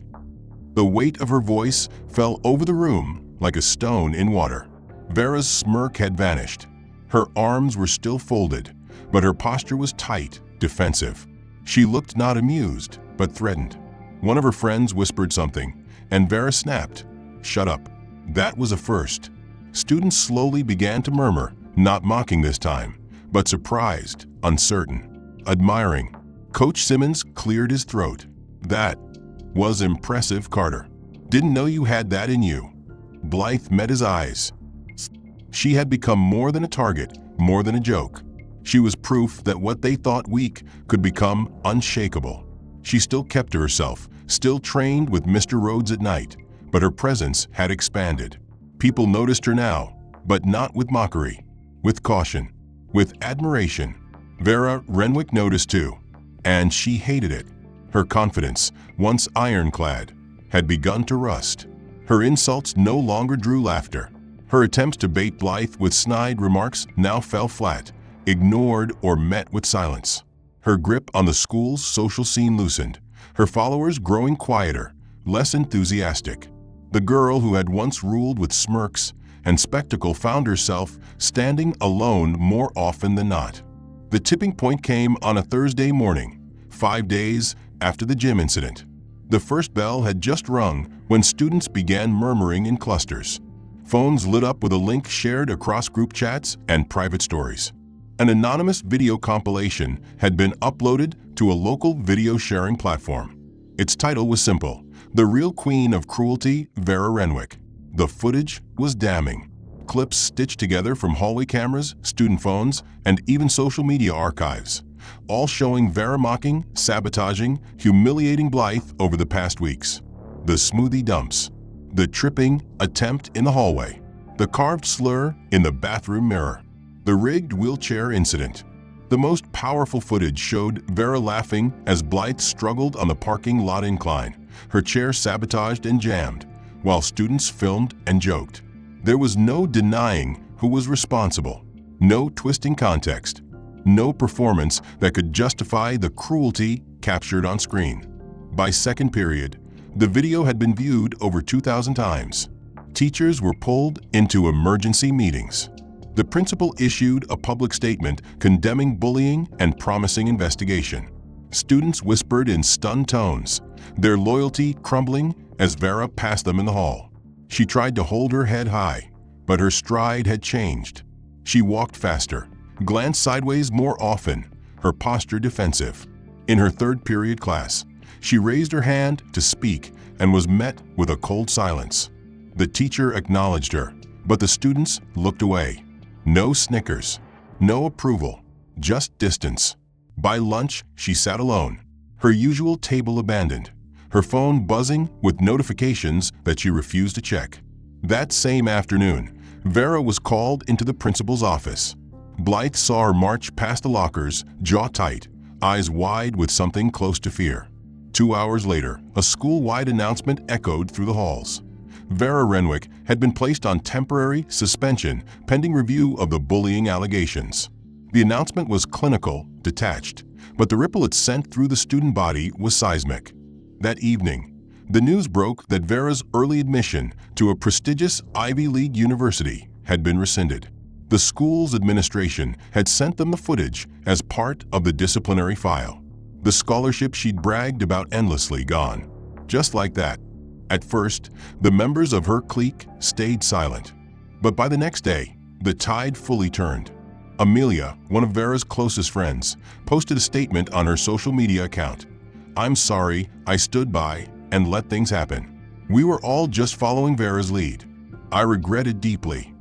The weight of her voice fell over the room like a stone in water. Vera's smirk had vanished. Her arms were still folded, but her posture was tight, defensive. She looked not amused, but threatened. One of her friends whispered something, and Vera snapped. "Shut up." That was a first. Students slowly began to murmur, not mocking this time, but surprised, uncertain, admiring. Coach Simmons cleared his throat. "That was impressive, Carter. Didn't know you had that in you." Blythe met his eyes. She had become more than a target, more than a joke. She was proof that what they thought weak could become unshakable. She still kept to herself, still trained with Mr. Rhodes at night, but her presence had expanded. People noticed her now, but not with mockery, with caution, with admiration. Vera Renwick noticed too, and she hated it. Her confidence, once ironclad, had begun to rust. Her insults no longer drew laughter. Her attempts to bait Blythe with snide remarks now fell flat, ignored or met with silence. Her grip on the school's social scene loosened, her followers growing quieter, less enthusiastic. The girl who had once ruled with smirks and spectacle found herself standing alone more often than not. The tipping point came on a Thursday morning, 5 days after the gym incident. The first bell had just rung when students began murmuring in clusters. Phones lit up with a link shared across group chats and private stories. An anonymous video compilation had been uploaded to a local video sharing platform. Its title was simple: "The Real Queen of Cruelty, Vera Renwick." The footage was damning. Clips stitched together from hallway cameras, student phones, and even social media archives, all showing Vera mocking, sabotaging, humiliating Blythe over the past weeks. The smoothie dumps, the tripping attempt in the hallway, the carved slur in the bathroom mirror, the rigged wheelchair incident. The most powerful footage showed Vera laughing as Blythe struggled on the parking lot incline, her chair sabotaged and jammed, while students filmed and joked. There was no denying who was responsible, no twisting context, no performance that could justify the cruelty captured on screen. By second period, the video had been viewed over 2,000 times. Teachers were pulled into emergency meetings. The principal issued a public statement condemning bullying and promising investigation. Students whispered in stunned tones, their loyalty crumbling as Vera passed them in the hall. She tried to hold her head high, but her stride had changed. She walked faster, glanced sideways more often, her posture defensive. In her third period class, she raised her hand to speak and was met with a cold silence. The teacher acknowledged her, but the students looked away. No snickers, no approval, just distance. By lunch, she sat alone, her usual table abandoned, her phone buzzing with notifications that she refused to check. That same afternoon, Vera was called into the principal's office. Blythe saw her march past the lockers, jaw tight, eyes wide with something close to fear. 2 hours later, a school-wide announcement echoed through the halls. Vera Renwick had been placed on temporary suspension pending review of the bullying allegations. The announcement was clinical, detached, but the ripple it sent through the student body was seismic. That evening, the news broke that Vera's early admission to a prestigious Ivy League university had been rescinded. The school's administration had sent them the footage as part of the disciplinary file. The scholarship she'd bragged about endlessly gone. Just like that. At first, the members of her clique stayed silent. But by the next day, the tide fully turned. Amelia, one of Vera's closest friends, posted a statement on her social media account. "I'm sorry, I stood by and let things happen. We were all just following Vera's lead. I regret it deeply."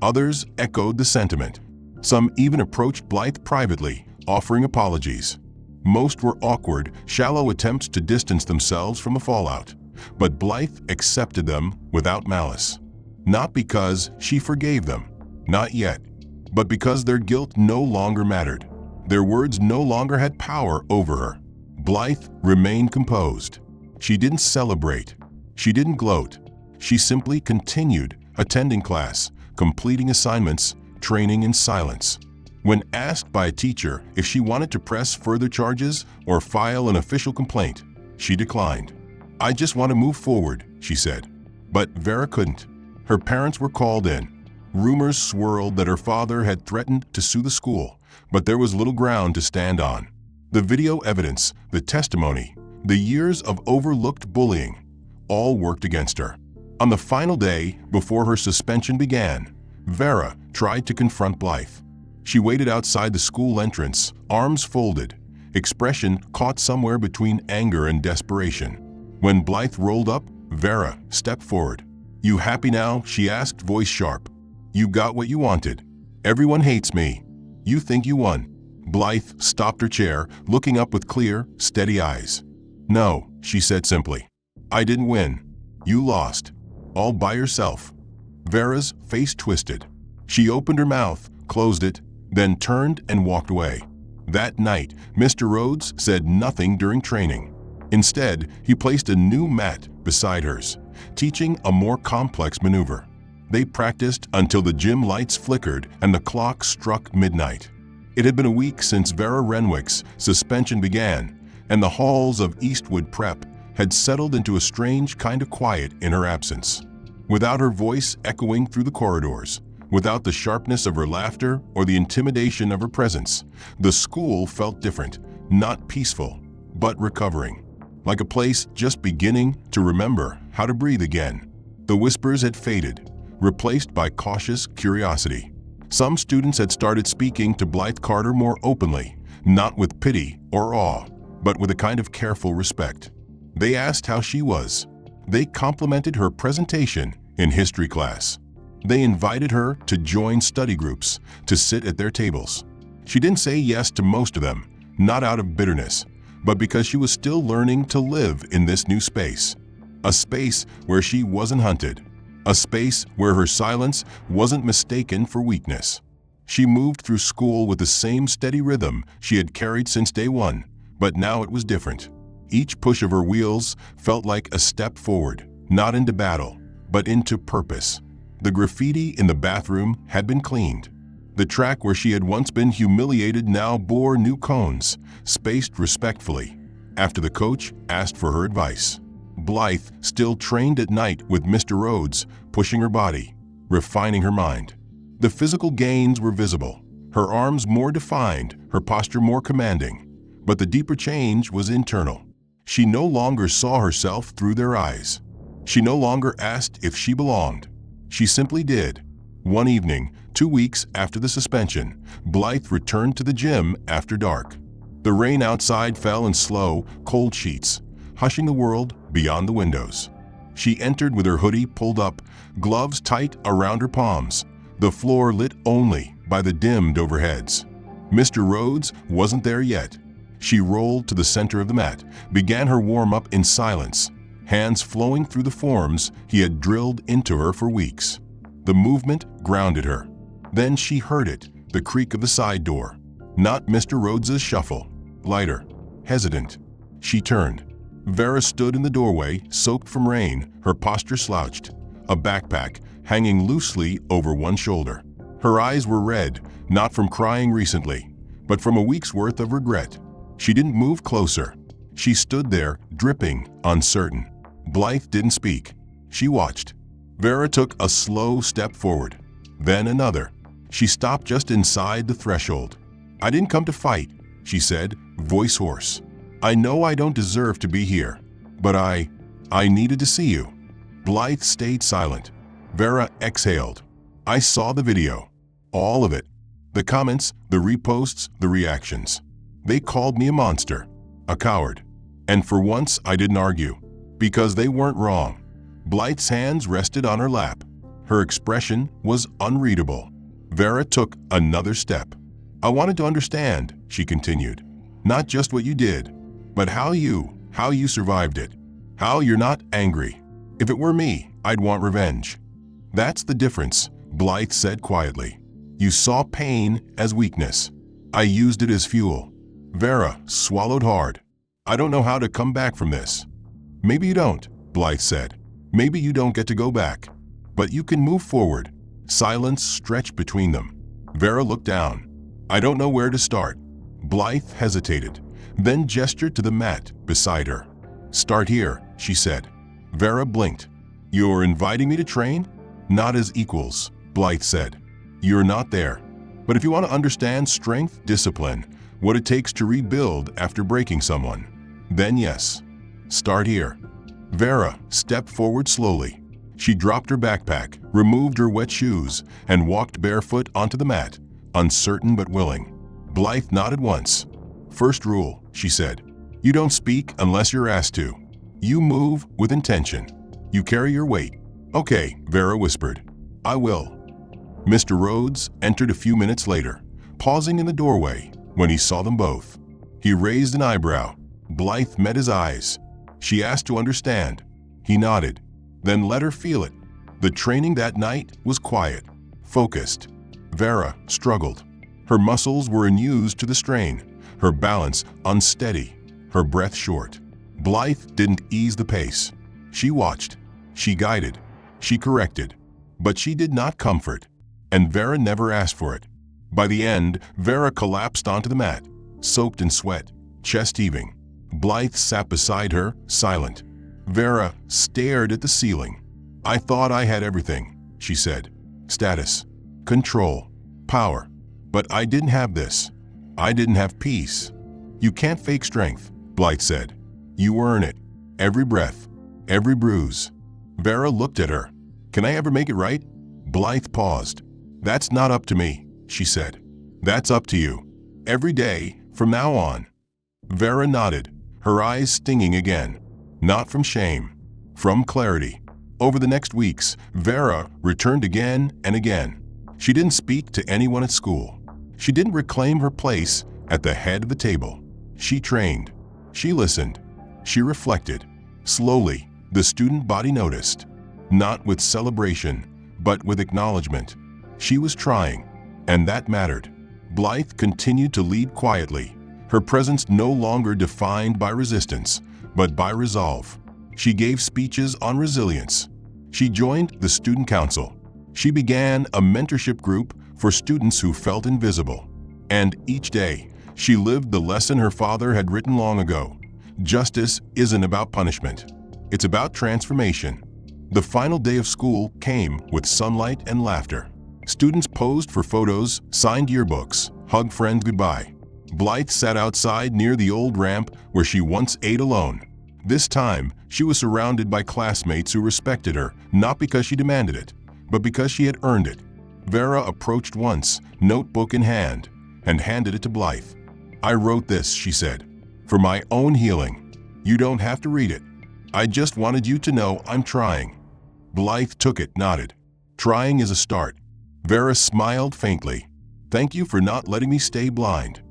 Others echoed the sentiment. Some even approached Blythe privately, offering apologies. Most were awkward, shallow attempts to distance themselves from the fallout. but Blythe accepted them without malice. Not because she forgave them, not yet, but because their guilt no longer mattered. Their words no longer had power over her. Blythe remained composed. She didn't celebrate. She didn't gloat. She simply continued attending class, completing assignments, training in silence. When asked by a teacher if she wanted to press further charges or file an official complaint, she declined. "I just want to move forward," she said. But Vera couldn't. Her parents were called in. Rumors swirled that her father had threatened to sue the school, but there was little ground to stand on. The video evidence, the testimony, the years of overlooked bullying, all worked against her. On the final day, before her suspension began, Vera tried to confront Blythe. She waited outside the school entrance, arms folded, expression caught somewhere between anger and desperation. When Blythe rolled up, Vera stepped forward. "You happy now?" she asked, voice sharp. "You got what you wanted. Everyone hates me. You think you won." Blythe stopped her chair, looking up with clear, steady eyes. "No," she said simply. "I didn't win. You lost. All by yourself." Vera's face twisted. She opened her mouth, closed it, then turned and walked away. That night, Mr. Rhodes said nothing during training. Instead, he placed a new mat beside hers, teaching a more complex maneuver. They practiced until the gym lights flickered and the clock struck midnight. It had been a week since Vera Renwick's suspension began, and the halls of Eastwood Prep had settled into a strange kind of quiet in her absence. Without her voice echoing through the corridors, without the sharpness of her laughter or the intimidation of her presence, the school felt different, not peaceful, but recovering. Like a place just beginning to remember how to breathe again. The whispers had faded, replaced by cautious curiosity. Some students had started speaking to Blythe Carter more openly, not with pity or awe, but with a kind of careful respect. They asked how she was. They complimented her presentation in history class. They invited her to join study groups, to sit at their tables. She didn't say yes to most of them, not out of bitterness, but because she was still learning to live in this new space. A space where she wasn't hunted. A space where her silence wasn't mistaken for weakness. She moved through school with the same steady rhythm she had carried since day one, but now it was different. Each push of her wheels felt like a step forward, not into battle, but into purpose. The graffiti in the bathroom had been cleaned. The track where she had once been humiliated now bore new cones, spaced respectfully, after the coach asked for her advice. Blythe still trained at night with Mr. Rhodes, pushing her body, refining her mind. The physical gains were visible, her arms more defined, her posture more commanding. But the deeper change was internal. She no longer saw herself through their eyes. She no longer asked if she belonged. She simply did. One evening, 2 weeks after the suspension, Blythe returned to the gym after dark. The rain outside fell in slow, cold sheets, hushing the world beyond the windows. She entered with her hoodie pulled up, gloves tight around her palms, the floor lit only by the dimmed overheads. Mr. Rhodes wasn't there yet. She rolled to the center of the mat, began her warm-up in silence, hands flowing through the forms he had drilled into her for weeks. The movement grounded her. Then she heard it, the creak of the side door. Not Mr. Rhodes's shuffle. Lighter, hesitant. She turned. Vera stood in the doorway, soaked from rain, her posture slouched, a backpack hanging loosely over one shoulder. Her eyes were red, not from crying recently, but from a week's worth of regret. She didn't move closer. She stood there, dripping, uncertain. Blythe didn't speak. She watched. Vera took a slow step forward, then another. She stopped just inside the threshold. "I didn't come to fight," she said, voice hoarse. "I know I don't deserve to be here, but I needed to see you." Blythe stayed silent. Vera exhaled. "I saw the video. All of it. The comments, the reposts, the reactions. They called me a monster, a coward. And for once I didn't argue, because they weren't wrong." Blythe's hands rested on her lap. Her expression was unreadable. Vera took another step. "I wanted to understand," she continued, "not just what you did, but how you survived it. How you're not angry? If it were me, I'd want revenge. That's the difference, Blythe said quietly. You saw pain as weakness. I used it as fuel. Vera swallowed hard. I don't know how to come back from this. Maybe you don't, Blythe said. Maybe you don't get to go back. But you can move forward. Silence stretched between them. Vera looked down. I don't know where to start. Blythe hesitated, then gestured to the mat beside her. Start here, she said. Vera blinked. You're inviting me to train? Not as equals, Blythe said. You're not there. But if you want to understand strength, discipline, what it takes to rebuild after breaking someone, then yes, start here. Vera stepped forward slowly. She dropped her backpack, removed her wet shoes, and walked barefoot onto the mat, uncertain but willing. Blythe nodded once. First rule, she said. You don't speak unless you're asked to. You move with intention. You carry your weight. Okay, Vera whispered. I will. Mr. Rhodes entered a few minutes later, pausing in the doorway when he saw them both. He raised an eyebrow. Blythe met his eyes. She asked to understand. He nodded, then let her feel it. The training that night was quiet, focused. Vera struggled. Her muscles were unused to the strain, her balance unsteady, her breath short. Blythe didn't ease the pace. She watched. She guided. She corrected. But she did not comfort. And Vera never asked for it. By the end, Vera collapsed onto the mat, soaked in sweat, chest heaving. Blythe sat beside her, silent. Vera stared at the ceiling. I thought I had everything, she said. Status, control, power. But I didn't have this. I didn't have peace. You can't fake strength, Blythe said. You earn it. Every breath, every bruise. Vera looked at her. Can I ever make it right? Blythe paused. That's not up to me, she said. That's up to you. Every day, from now on. Vera nodded, her eyes stinging again. Not from shame, from clarity. Over the next weeks, Vera returned again and again. She didn't speak to anyone at school. She didn't reclaim her place at the head of the table. She trained. She listened. She reflected. Slowly, the student body noticed. Not with celebration, but with acknowledgement. She was trying, and that mattered. Blythe continued to lead quietly, her presence no longer defined by resistance, but by resolve. She gave speeches on resilience. She joined the student council. She began a mentorship group for students who felt invisible. And each day, she lived the lesson her father had written long ago. Justice isn't about punishment. It's about transformation. The final day of school came with sunlight and laughter. Students posed for photos, signed yearbooks, hugged friends goodbye. Blythe sat outside near the old ramp where she once ate alone. This time, she was surrounded by classmates who respected her, not because she demanded it, but because she had earned it. Vera approached once, notebook in hand, and handed it to Blythe. I wrote this, she said, for my own healing. You don't have to read it. I just wanted you to know I'm trying. Blythe took it, nodded. Trying is a start. Vera smiled faintly. Thank you for not letting me stay blind.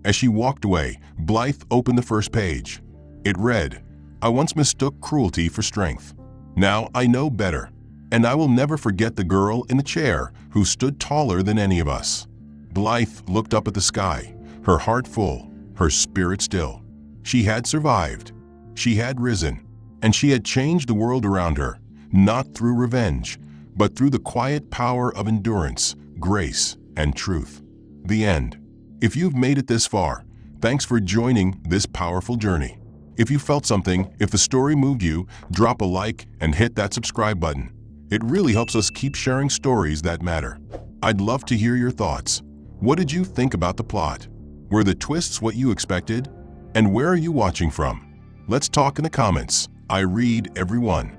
As she walked away, Blythe opened the first page. It read, I once mistook cruelty for strength. Now I know better, and I will never forget the girl in the chair who stood taller than any of us. Blythe looked up at the sky, her heart full, her spirit still. She had survived. She had risen, and she had changed the world around her, not through revenge, but through the quiet power of endurance, grace, and truth. The end. If you've made it this far, thanks for joining this powerful journey. If you felt something, if the story moved you, drop a like and hit that subscribe button. It really helps us keep sharing stories that matter. I'd love to hear your thoughts. What did you think about the plot? Were the twists what you expected? And where are you watching from? Let's talk in the comments. I read every one.